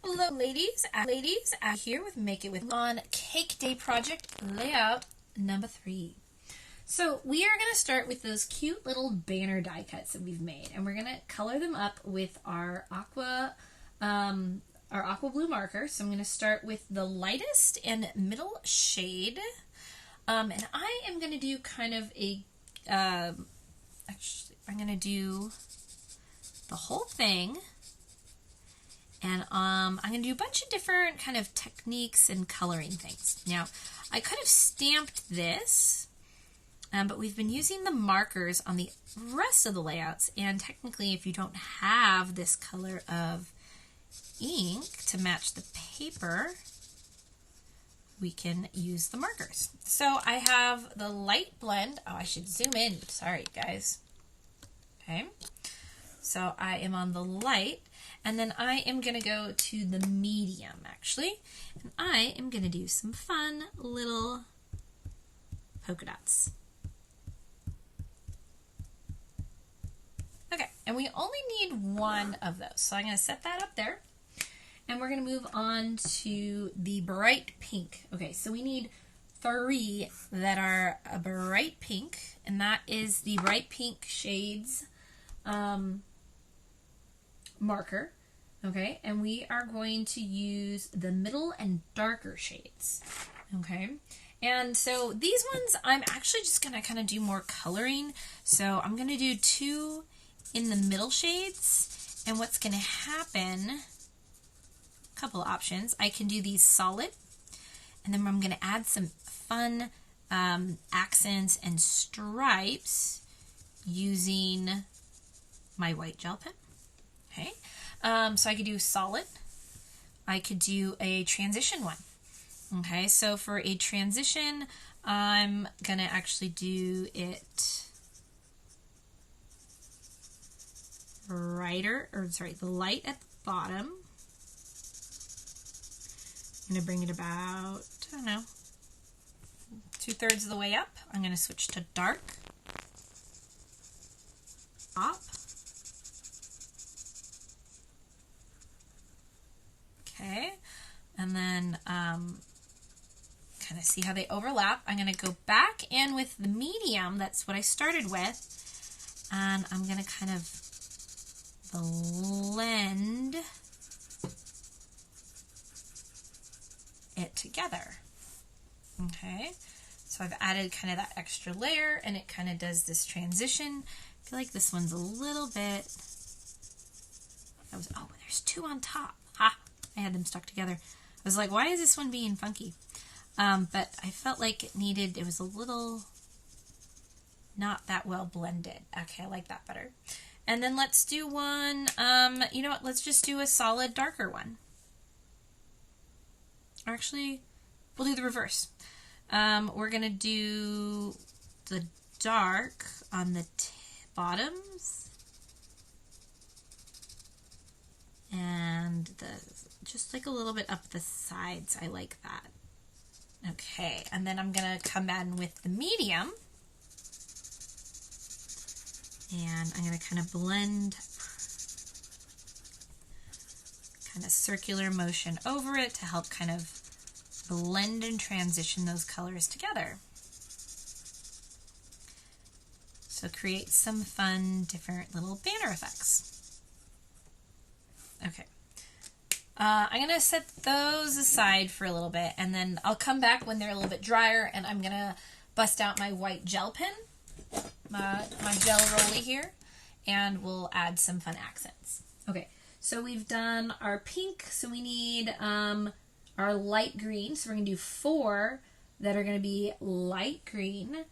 Hello ladies, I'm here with Make It With on Cake Day project layout number 3. So we are going to start with those cute little banner die cuts that we've made, and we're going to color them up with our Aqua blue marker. So I'm going to start with the lightest and middle shade, and I am going to do kind of a, actually I'm going to do the whole thing. And I'm going to do a bunch of different kind of techniques and coloring things. Now, I could have stamped this, but we've been using the markers on the rest of the layouts. And technically, if you don't have this color of ink to match the paper, we can use the markers. So I have the light blend. Oh, I should zoom in. Sorry, guys. Okay. So I am on the light. And then I am going to go to the medium, actually. And I am going to do some fun little polka dots. Okay, and we only need one of those. So I'm going to set that up there. And we're going to move on to the bright pink. Okay, so we need 3 that are a bright pink. And that is the bright pink shades marker, okay, and we are going to use the middle and darker shades, okay, and so these ones I'm actually just going to kind of do more coloring, so I'm going to do 2 in the middle shades, and what's going to happen, a couple of options, I can do these solid, and then I'm going to add some fun accents and stripes using my white gel pen. Okay, so I could do solid. I could do a transition one. Okay, so for a transition, I'm gonna actually do it the light at the bottom. I'm gonna bring it about, I don't know, 2/3 of the way up. I'm gonna switch to dark. Top. Okay, and then kind of see how they overlap. I'm going to go back in with the medium, that's what I started with, and I'm going to kind of blend it together. Okay, so I've added kind of that extra layer, and it kind of does this transition. I feel like this one's a little bit, oh, there's 2 on top. Ha! I had them stuck together. I was like, why is this one being funky? But I felt like it was a little not that well blended. Okay, I like that better. And then let's do one, you know what, let's just do a solid darker one. Actually, we'll do the reverse. We're going to do the dark on the bottoms and just like a little bit up the sides. I like that. Okay, and then I'm going to come in with the medium, and I'm going to kind of blend, kind of circular motion over it to help kind of blend and transition those colors together. So create some fun, different little banner effects. Okay. I'm going to set those aside for a little bit, and then I'll come back when they're a little bit drier, and I'm going to bust out my white gel pen, my gel rolly here, and we'll add some fun accents. Okay, so we've done our pink, so we need our light green, so we're going to do 4 that are going to be light green,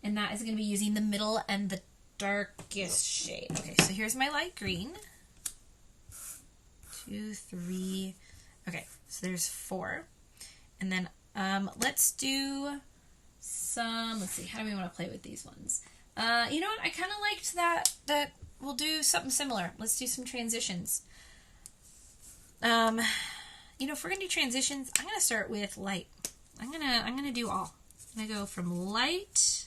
and that is going to be using the middle and the darkest shade. Okay, so here's my light green. 2, 3, okay, so there's 4. And then let's do some, let's see, how do we want to play with these ones? You know what, I kind of liked that we'll do something similar. Let's do some transitions. You know, if we're going to do transitions, I'm going to start with light. I'm going to do all. I'm going to go from light,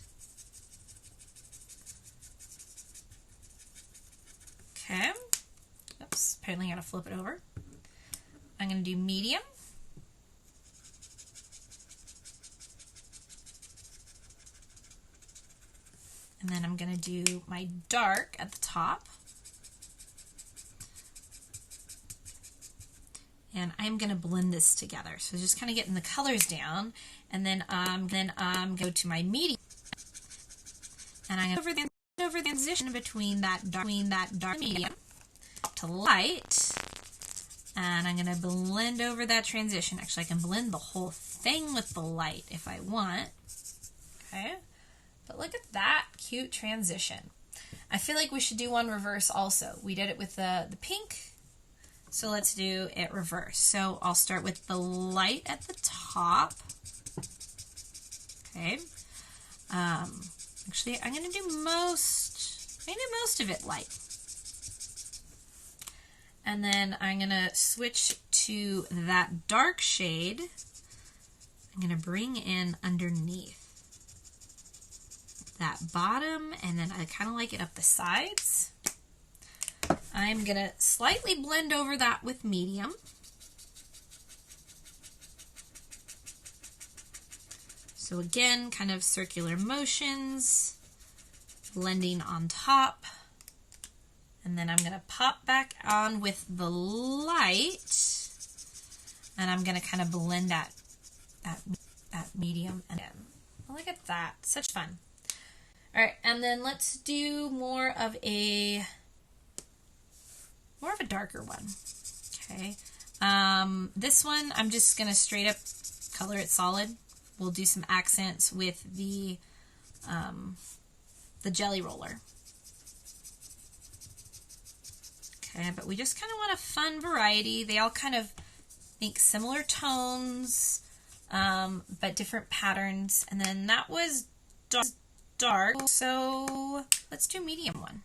okay, oops, apparently I got to flip it over. I'm going to do medium. And then I'm going to do my dark at the top. And I'm going to blend this together. So just kind of getting the colors down. And then go to my medium. And I'm going to over the transition between that dark medium to light. And I'm going to blend over that transition. Actually, I can blend the whole thing with the light if I want. Okay. But look at that cute transition. I feel like we should do one reverse also. We did it with the pink, so let's do it reverse. So I'll start with the light at the top. Okay. Actually, I'm going to do most of it light. And then I'm going to switch to that dark shade. I'm going to bring in underneath that bottom, and then I kind of like it up the sides. I'm going to slightly blend over that with medium. So again, kind of circular motions, blending on top. And then I'm going to pop back on with the light, and I'm going to kind of blend that medium again. Look at that, such fun. All right, and then let's do more of a darker one. Okay, this one I'm just gonna straight up color it solid. We'll do some accents with the jelly roller. Okay, but we just kind of want a fun variety. They all kind of think similar tones, but different patterns. And then that was dark, so let's do medium one.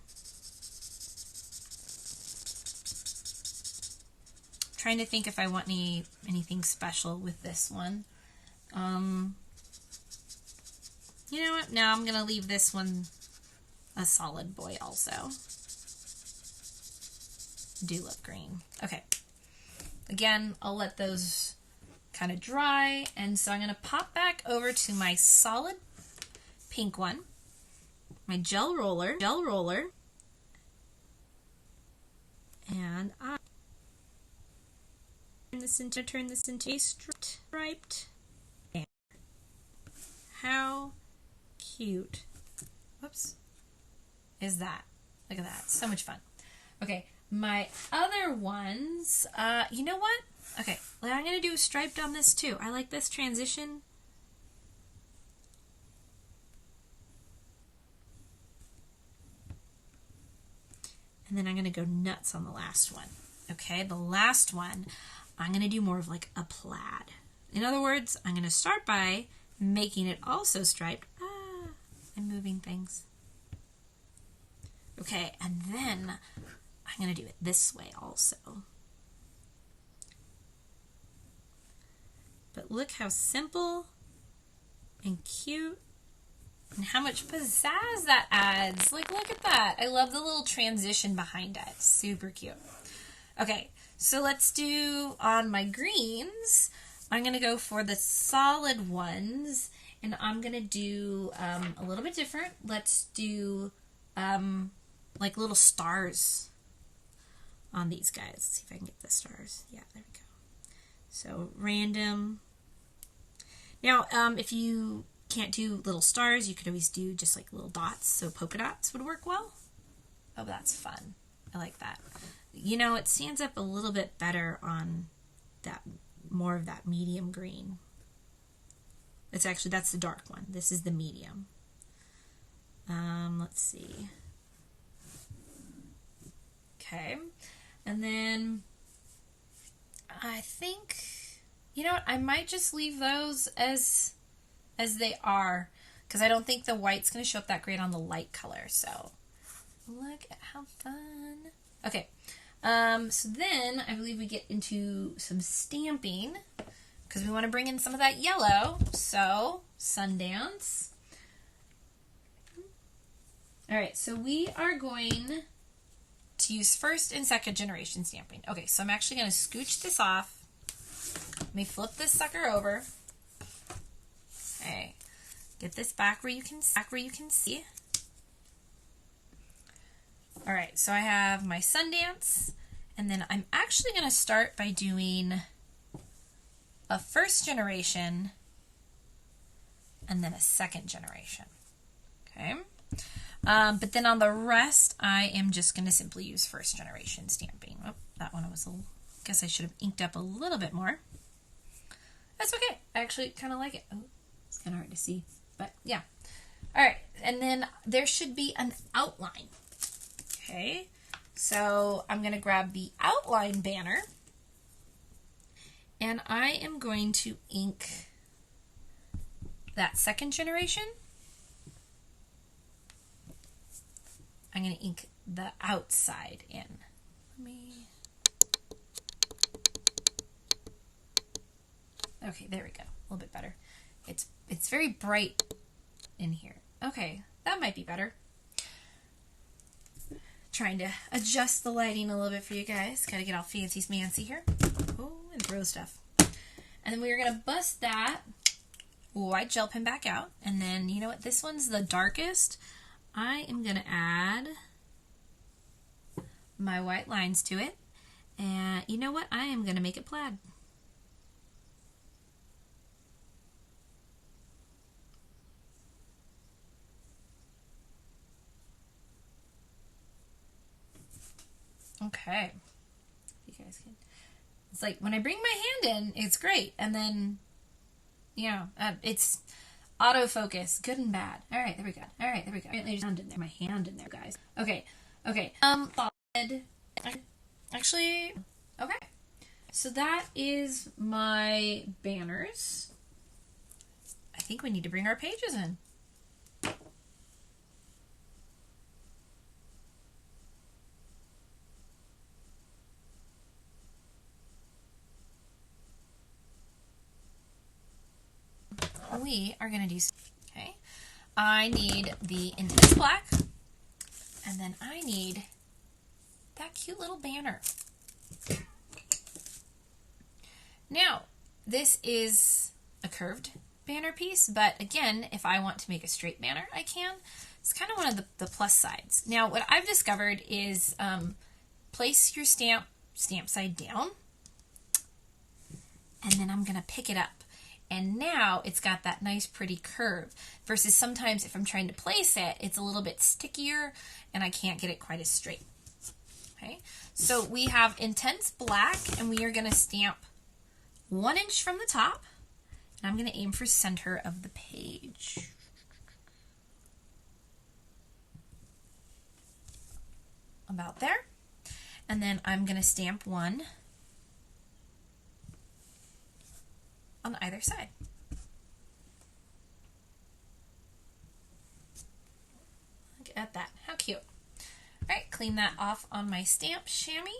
Trying to think if I want anything special with this one. You know what? No, I'm gonna leave this one a solid boy also. Do look green. Okay. Again, I'll let those kind of dry, and so I'm gonna pop back over to my solid pink one, my gel roller, and I turn this into a striped banner. How cute, whoops, is that? Look at that, so much fun. Okay, my other ones, you know what? Okay, I'm gonna do a striped on this too. I like this transition. And then I'm going to go nuts on the last one. Okay, the last one, I'm going to do more of like a plaid. In other words, I'm going to start by making it also striped. I'm moving things. Okay, and then I'm going to do it this way also. But look how simple and cute. And how much pizzazz that adds. Like, look at that. I love the little transition behind it. Super cute. Okay, so let's do on my greens. I'm going to go for the solid ones. And I'm going to do a little bit different. Let's do like little stars on these guys. Let's see if I can get the stars. Yeah, there we go. So random. Now, if you can't do little stars, you could always do just like little dots, so polka dots would work well. Oh, that's fun. I like that. You know, it stands up a little bit better on that, more of that medium green. That's the dark one. This is the medium. Let's see. Okay, and then I think, you know what, I might just leave those as they are, because I don't think the white's going to show up that great on the light color. So look at how fun. Okay, so then I believe we get into some stamping, because we want to bring in some of that yellow. So Sundance. All right, so we are going to use first and second generation stamping. Okay, so I'm actually going to scooch this off Let me flip this sucker over. Okay, get this back where you can see. All right, so I have my Sundance, and then I'm actually going to start by doing a first generation and then a second generation. Okay, but then on the rest, I am just going to simply use first generation stamping. Oh, that one was a little, guess I should have inked up a little bit more. That's okay. I actually kind of like it. Oh, it's kind of hard to see, but yeah. All right, and then there should be an outline. Okay, so I'm going to grab the outline banner, and I am going to ink that second generation. I'm going to ink the outside in. Okay, there we go. A little bit better. It's very bright in here. Okay, that might be better. Trying to adjust the lighting a little bit for you guys. Got to get all fancy-smancy here. Oh, and throw stuff. And then we're going to bust that white gel pen back out. And then, you know what? This one's the darkest. I am going to add my white lines to it. And you know what? I am going to make it plaid. Okay. You guys can. It's like when I bring my hand in, it's great. And then, you know, it's autofocus, good and bad. All right, there we go. All right, there we go. There's my hand in there, guys. Okay, okay. Actually, okay. So that is my banners. I think we need to bring our pages in. We are going to do, okay, I need the intense black, and then I need that cute little banner. Now, this is a curved banner piece, but again, if I want to make a straight banner, I can. It's kind of one of the plus sides. Now, what I've discovered is place your stamp side down, and then I'm going to pick it up. And now it's got that nice pretty curve versus sometimes if I'm trying to place it, it's a little bit stickier and I can't get it quite as straight. Okay, so we have intense black and we are going to stamp 1 inch from the top, and I'm going to aim for center of the page. About there. And then I'm going to stamp 1 on either side. Look at that. How cute. All right, clean that off on my stamp chamois.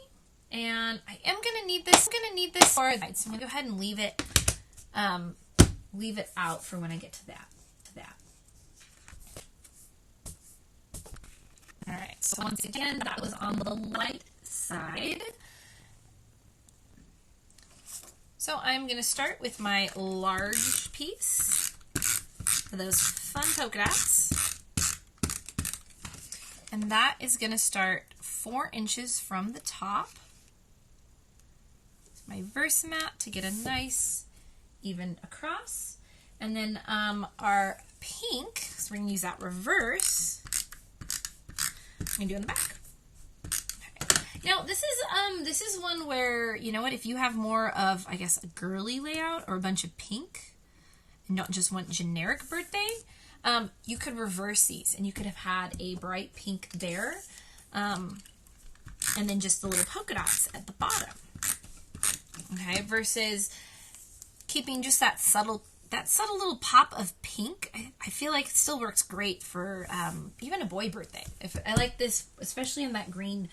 And I am going to need this. I'm going to need this for so I'm going to go ahead and leave it out for when I get to that. All right, so once again, that was on the light side. So I'm going to start with my large piece for those fun polka dots. And that is going to start 4 inches from the top. It's my Versamat to get a nice even across. And then our pink, so we're going to use that reverse. I'm going to do in the back. Now, this is one where, you know what, if you have more of, I guess, a girly layout or a bunch of pink and not just want generic birthday, you could reverse these and you could have had a bright pink there and then just the little polka dots at the bottom. Okay, versus keeping just that subtle little pop of pink. I feel like it still works great for even a boy birthday. If I like this, especially in that green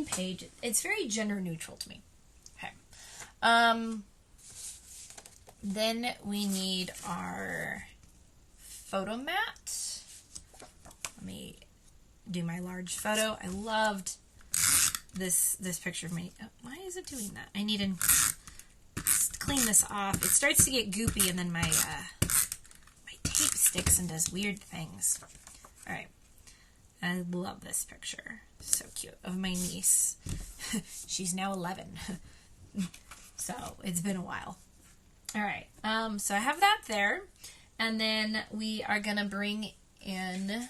page, it's very gender neutral to me. Okay. Then we need our photo mat. Let me do my large photo. I loved this picture of me. Oh, why is it doing that? I need to clean this off. It starts to get goopy, and then my tape sticks and does weird things. All right. I love this picture. So cute, of my niece. She's now 11. So it's been a while. All right. So I have that there. And then we are going to bring in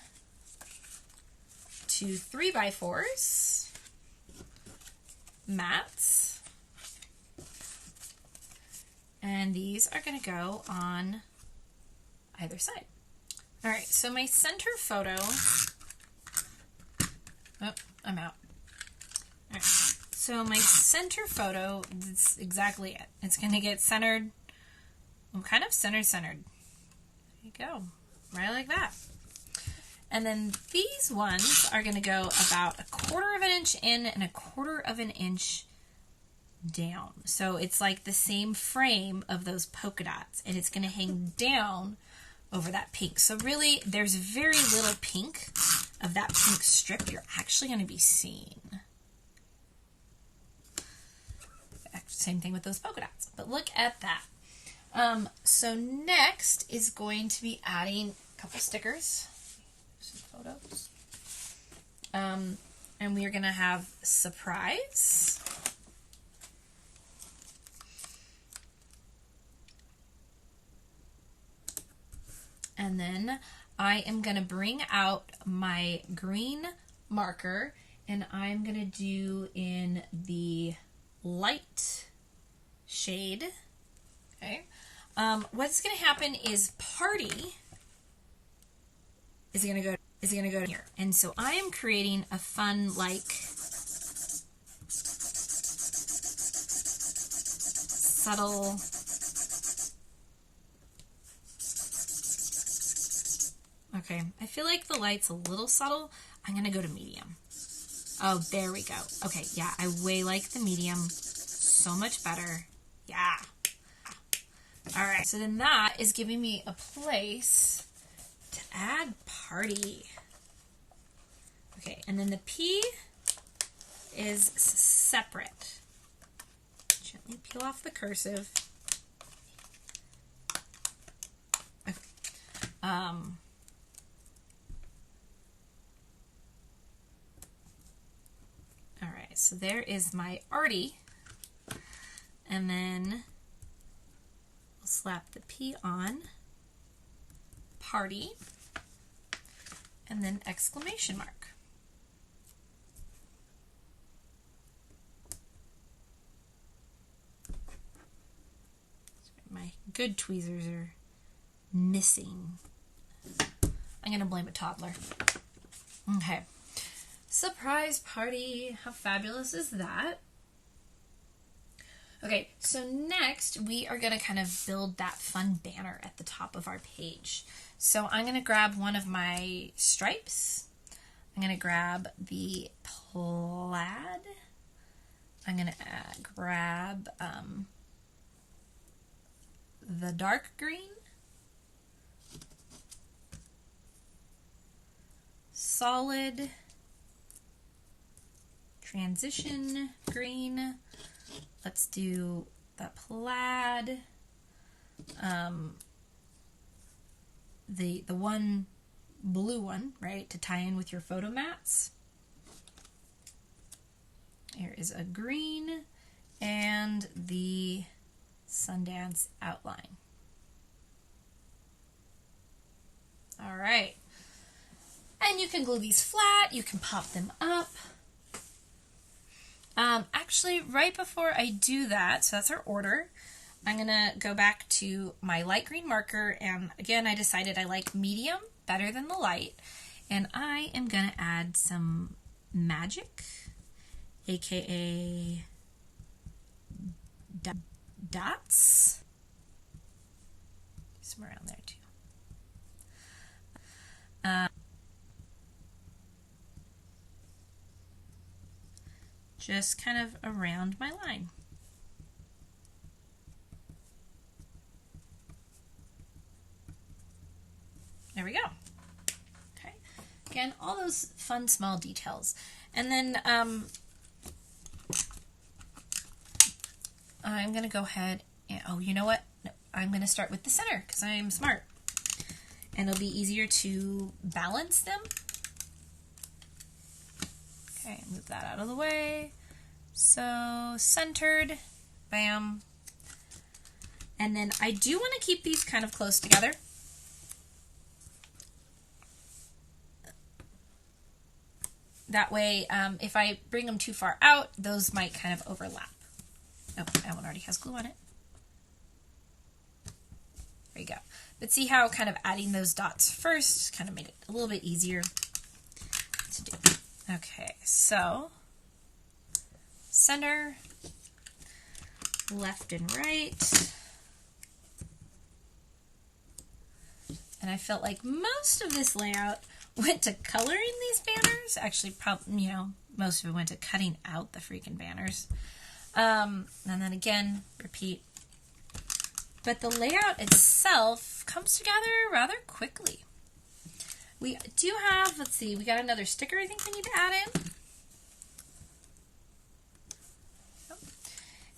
2 3x4s, mats. And these are going to go on either side. All right, so my center photo, oh, I'm out. All right, so my center photo, that's exactly it. It's going to get centered, I'm kind of centered. There you go, right like that. And then these ones are going to go about 1/4 of an inch in and 1/4 of an inch down. So it's like the same frame of those polka dots, and it's going to hang down over that pink. So really, there's very little pink of that pink strip you're actually going to be seeing. Same thing with those polka dots. But look at that. So next is going to be adding a couple stickers, some photos, and we are going to have surprise. And then I am going to bring out my green marker, and I'm going to do in the light shade. Okay. What's going to happen is Party is going to go here. And so I am creating a fun, like, subtle, okay, I feel like the light's a little subtle. I'm going to go to medium. Oh, there we go. Okay, yeah, I way like the medium so much better. Yeah. All right, so then that is giving me a place to add Party. Okay, and then the P is separate. Gently peel off the cursive. Okay. All right, so there is my Artie, and then we'll slap the P on, Party, and then exclamation mark. My good tweezers are missing. I'm gonna blame a toddler. Okay. Surprise Party. How fabulous is that? Okay, so next we are going to kind of build that fun banner at the top of our page. So I'm going to grab one of my stripes. I'm going to grab the plaid. I'm going to grab the dark green, solid, transition green. Let's do the plaid. The one blue one, right, to tie in with your photo mats. Here is a green and the Sundance outline. All right. And you can glue these flat, you can pop them up. Actually, right before I do that, so that's our order, I'm going to go back to my light green marker, and again, I decided I like medium better than the light, and I am going to add some magic, aka dots, some around there too. Just kind of around my line. There we go. Okay. Again, all those fun small details. And then I'm going to go ahead and oh, you know what? No, I'm going to start with the center because I'm smart. And it'll be easier to balance them. Okay, move that out of the way. So centered, bam. And then I do want to keep these kind of close together. That way, if I bring them too far out, those might kind of overlap. Oh, that one already has glue on it. There you go. But see how kind of adding those dots first kind of made it a little bit easier to do. Okay, so center, left and right. And I felt like most of this layout went to coloring these banners. Actually, probably, you know, most of it went to cutting out the freaking banners. And then again, repeat. But the layout itself comes together rather quickly. We do have, let's see, we got another sticker I think we need to add in.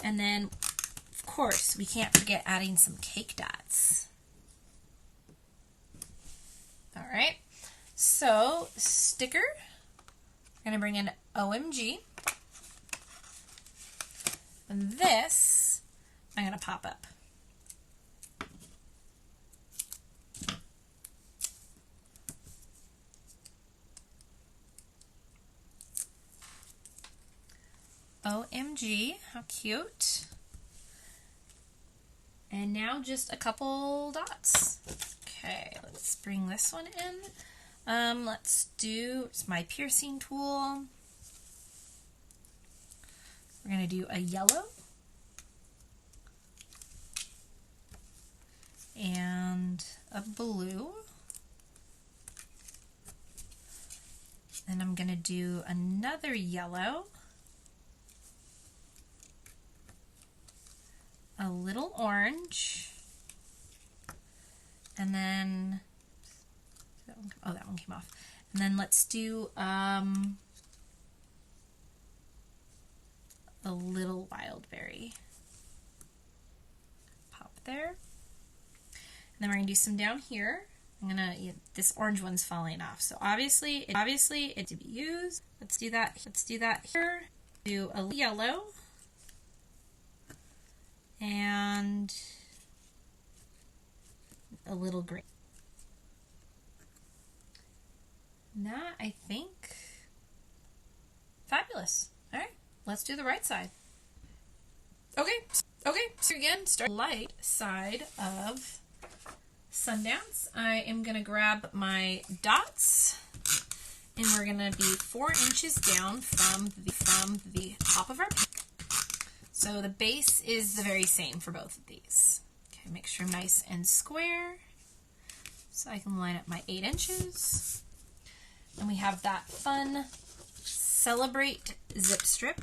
And then, of course, we can't forget adding some cake dots. All right, so sticker, I'm gonna bring in OMG. And this, I'm gonna pop up. OMG, how cute. And now just a couple dots. Okay, let's bring this one in. Let's do, it's my piercing tool. We're going to do a yellow. And a blue. And I'm going to do another yellow. A little orange, and then, oh, that one came off. And then let's do a little wild berry. Pop there. And then we're gonna do some down here. I'm gonna, this orange one's falling off, so obviously it's to be used. Let's do that. Let's do that here. Do a yellow. And a little green. That, I think, fabulous. All right, let's do the right side. Okay, so again, start light side of Sundance. I am gonna grab my dots, and we're gonna be 4 inches down from the top of our paint. So the base is the very same for both of these. Okay, make sure I'm nice and square. So I can line up my 8 inches. And we have that fun Celebrate zip strip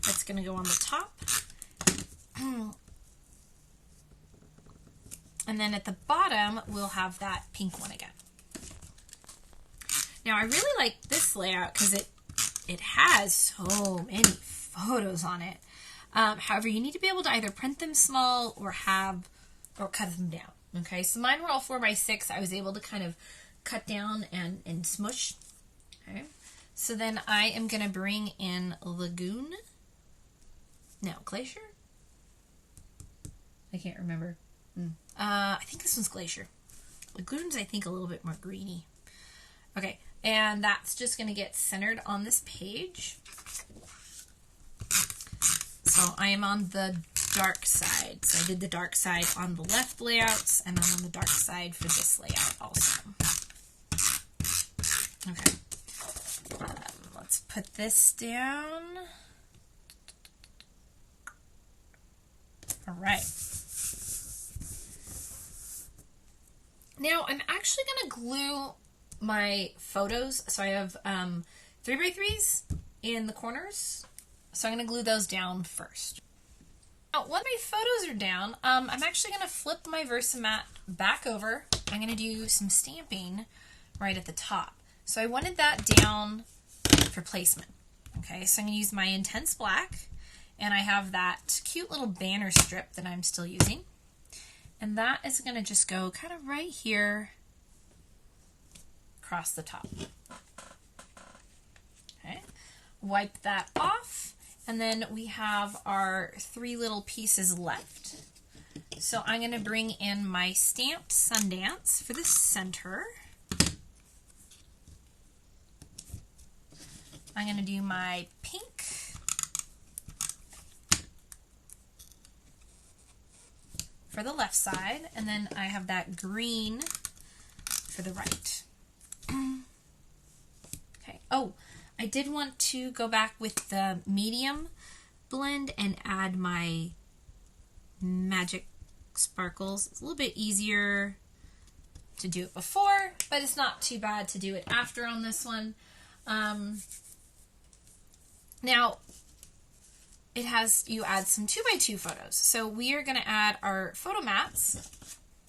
that's going to go on the top. And then at the bottom, we'll have that pink one again. Now I really like this layout because it has so many photos on it. However, you need to be able to either print them small or cut them down. Okay, so mine were all 4x6. I was able to kind of cut down and smush. Okay, so then I am going to bring in Lagoon. No, Glacier? I can't remember. I think this one's Glacier. Lagoon's, I think, a little bit more greeny. Okay, and that's just going to get centered on this page. So I am on the dark side. So I did the dark side on the left layouts, and I'm on the dark side for this layout also. Okay. Let's put this down. All right. Now I'm actually going to glue my photos. So I have 3x3s in the corners. So I'm going to glue those down first. Now, once my photos are down, I'm actually going to flip my Versamat back over. I'm going to do some stamping right at the top. So I wanted that down for placement. Okay, so I'm going to use my Intense Black, And I have that cute little banner strip that I'm still using. And that is going to just go kind of right here across the top. Okay, wipe that off. And then we have our 3 little pieces left. So I'm going to bring in my stamped Sundance for the center. I'm going to do my pink. For the left side, and then I have that green for the right. Okay. Oh, I did want to go back with the medium blend and add my magic sparkles. It's a little bit easier to do it before, but it's not too bad to do it after on this one. Now, it has, you add some 2x2 photos. So we are going to add our photo mats,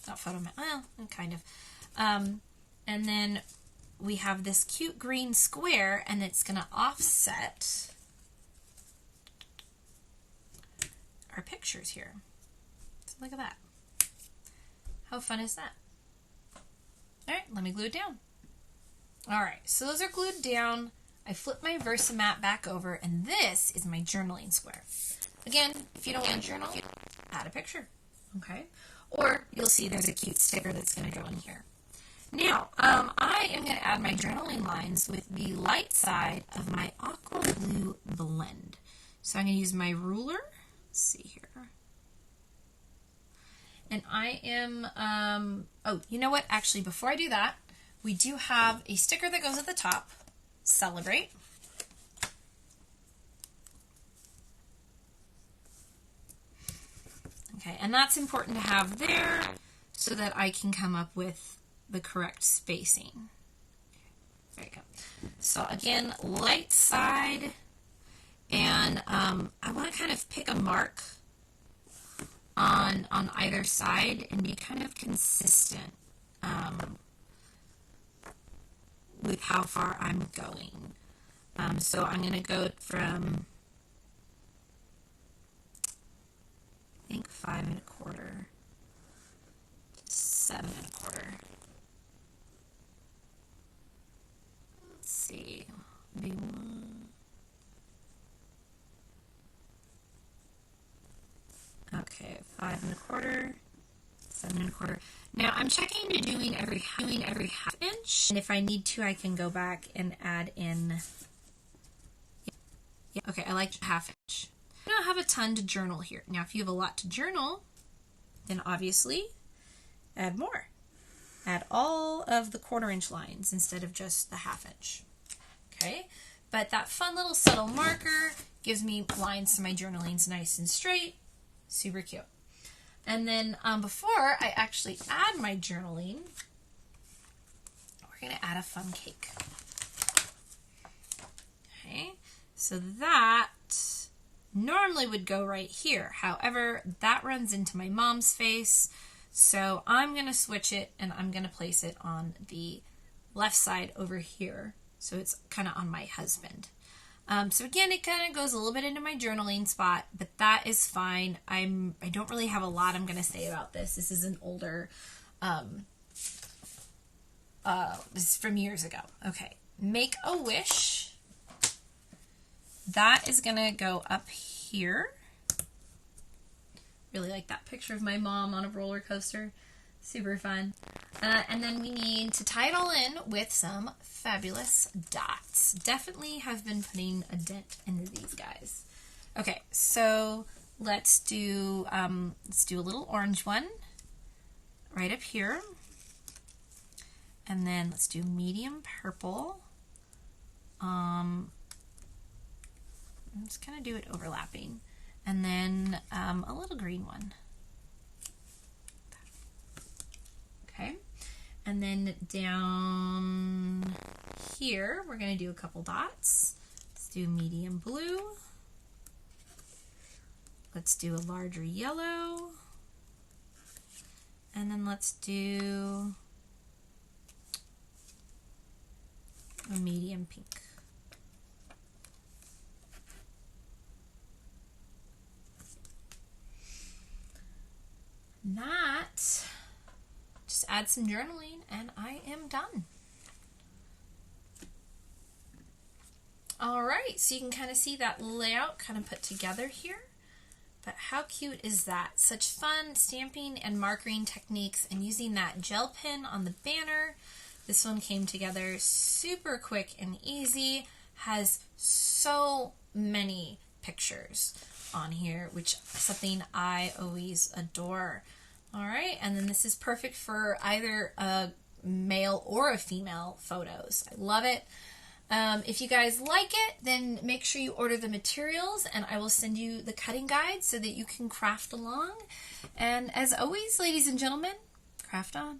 not photo mat, well, kind of. And then we have this cute green square, and it's going to offset our pictures here. So look at that. How fun is that? All right, let me glue it down. All right, so those are glued down. I flip my Versamat back over, and this is my journaling square. Again, if you don't want to journal, add a picture, okay? Or you'll see there's a cute sticker that's going to go in here. Now, I am going to add my journaling lines with the light side of my Aqua Blue blend. So I'm going to use my ruler. Let's see here. And I am, oh, you know what? Actually, before I do that, we do have a sticker that goes at the top. Celebrate. Okay, and that's important to have there so that I can come up with the correct spacing. There you go. So again, light side, and I want to kind of pick a mark on either side and be kind of consistent with how far I'm going. So I'm going to go from, I think 5 1/4 to 7 1/4. Let's see, maybe 1. Okay, 5 1/4, 7 1/4. Now I'm checking to doing every half inch, and if I need to, I can go back and add in. Yeah, okay, I like half inch. I don't have a ton to journal here. Now, if you have a lot to journal, then obviously add more. Add all of the 1/4 inch lines instead of just the half inch. Okay, but that fun little subtle marker gives me lines so my journaling's nice and straight. Super cute. And then before I actually add my journaling, we're going to add a fun cake. Okay, so that normally would go right here. However, that runs into my mom's face, so I'm going to switch it and I'm going to place it on the left side over here. So it's kind of on my husband. So again, it kind of goes a little bit into my journaling spot, but that is fine. I don't really have a lot I'm going to say about this. This is an older, this is from years ago. Okay, make a wish. That is going to go up here. Really like that picture of my mom on a roller coaster. Super fun. And then we need to tie it all in with some fabulous dots. Definitely have been putting a dent into these guys. Okay, so let's do a little orange one right up here. And then let's do medium purple. Just kind of do it overlapping. And then a little green one. Okay, and then down here, we're going to do a couple dots. Let's do medium blue. Let's do a larger yellow. And then let's do a medium pink. add some journaling, and I am done. All right, so you can kind of see that layout kind of put together here. But how cute is that? Such fun stamping and markering techniques and using that gel pen on the banner. This one came together super quick and easy. Has so many pictures on here, which is something I always adore. All right, and then this is perfect for either a male or a female photos. I love it. If you guys like it, then make sure you order the materials and I will send you the cutting guide so that you can craft along. And as always, ladies and gentlemen, craft on.